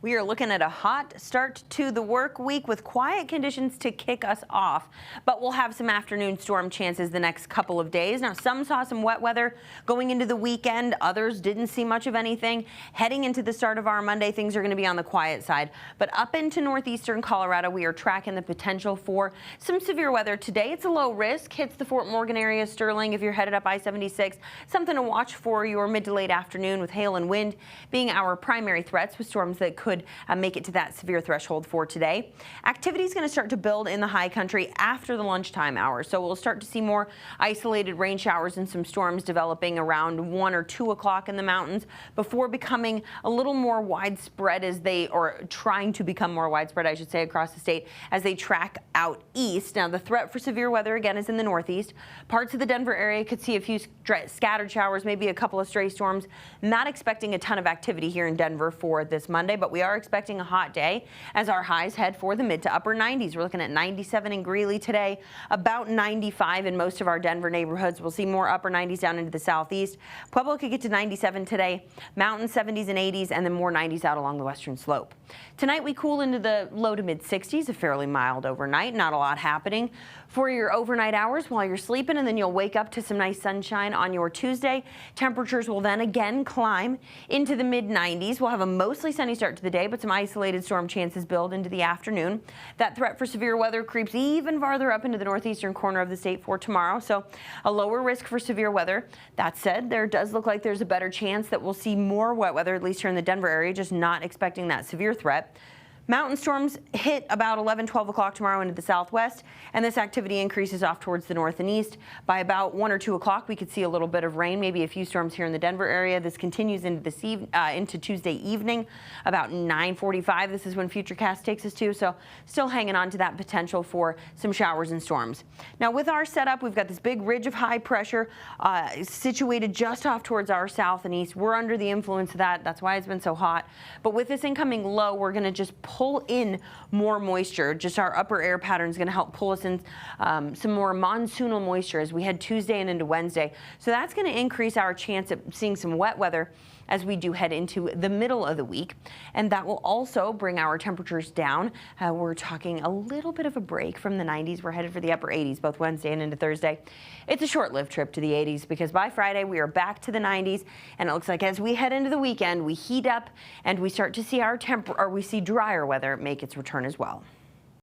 We are looking at a hot start to the work week with quiet conditions to kick us off, but we'll have some afternoon storm chances the next couple of days. Now, some saw some wet weather going into the weekend. Others didn't see much of anything. Heading into the start of our Monday, things are going to be on the quiet side, but up into northeastern Colorado, we are tracking the potential for some severe weather today. It's a low risk, hits the Fort Morgan area, Sterling if you're headed up I-76. Something to watch for your mid to late afternoon, with hail and wind being our primary threats, with storms that could make it to that severe threshold for today. Activity is going to start to build in the high country after the lunchtime hours, so we'll start to see more isolated rain showers and some storms developing around 1 or 2 o'clock in the mountains before becoming a little more widespread or trying to become more widespread, I should say, across the state as they track out east. Now, the threat for severe weather again is in the northeast. Parts of the Denver area could see a few scattered showers, maybe a couple of stray storms. Not expecting a ton of activity here in Denver for this Monday, but we are expecting a hot day as our highs head for the mid to upper 90s. We're looking at 97 in Greeley today, about 95 in most of our Denver neighborhoods. We'll see more upper 90s down into the southeast. Pueblo could get to 97 today, mountain 70s and 80s, and then more 90s out along the western slope. Tonight we cool into the low to mid 60s, a fairly mild overnight, not a lot happening for your overnight hours while you're sleeping, and then you'll wake up to some nice sunshine on your Tuesday. Temperatures will then again climb into the mid 90s. We'll have a mostly sunny start to the day, but some isolated storm chances build into the afternoon. That threat for severe weather creeps even farther up into the northeastern corner of the state for tomorrow, so a lower risk for severe weather. That said, there does look like there's a better chance that we'll see more wet weather, at least here in the Denver area, just not expecting that severe threat. Mountain storms hit about 11, 12 o'clock tomorrow into the southwest, and this activity increases off towards the north and east. By about 1 or 2 o'clock, we could see a little bit of rain, maybe a few storms here in the Denver area. This continues into Tuesday evening, about 9:45. This is when Futurecast takes us to, so still hanging on to that potential for some showers and storms. Now, with our setup, we've got this big ridge of high pressure situated just off towards our south and east. We're under the influence of that. That's why it's been so hot. But with this incoming low, we're going to just pull in more moisture. Just our upper air pattern is going to help pull us in some more monsoonal moisture as we head Tuesday and into Wednesday. So that's going to increase our chance of seeing some wet weather as we do head into the middle of the week. And that will also bring our temperatures down. We're talking a little bit of a break from the 90s. We're headed for the upper 80s both Wednesday and into Thursday. It's a short-lived trip to the 80s because by Friday we are back to the 90s, and it looks like as we head into the weekend we heat up and we start to see we see drier weather make its return as well.